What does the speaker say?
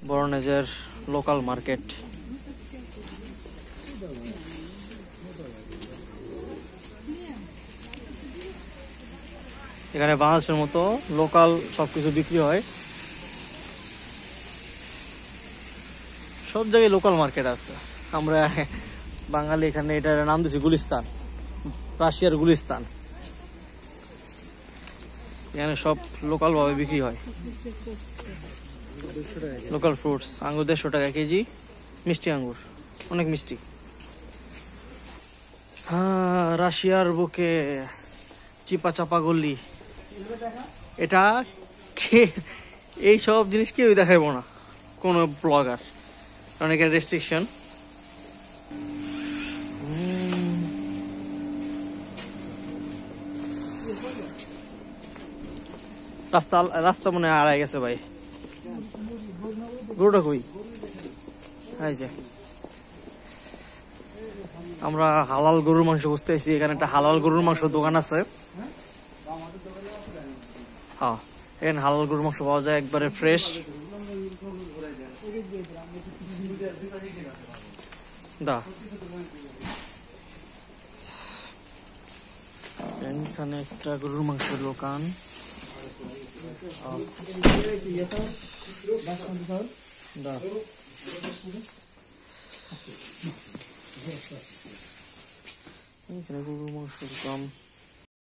বরনেজের local market. এখানে বাংলাদেশের মতো লোকাল সবকিছু বিক্রি হয়, সব জায়গায় লোকাল মার্কেট আছে। আমরা বাঙালি এখানে এটার নাম দিচ্ছি গুলিস্তান, রাশিয়ার গুলিস্তান। এখানে সব লোকাল ভাবে বিক্রি হয়। লোকাল ফ্রুটস, আঙ্গুর 150 টাকা কেজি, মিষ্টি আঙ্গুর, অনেক মিষ্টি। হ্যাঁ, রাশিয়ার বুকে চিপা চাপা গলি, এটা এই সব জিনিস কেউই দেখাইবো না কোনো ব্লগার, কারণ এখানে রেস্ট্রিকশন। রাস্তা মনে হয় আড়াই গেছে ভাই। গরুটা কই? এই যে আমরা হালাল গরুর মাংস বুঝতেছি, এখানে একটা হালাল গরুর মাংস দোকান আছে। হ্যাঁ, এখানে হালাল গরুর মাংস পাওয়া যায়, একবারে ফ্রেশ। দা এখানে একটা গরুর মাংসের দোকান। এখানে গরুর মাংসের দাম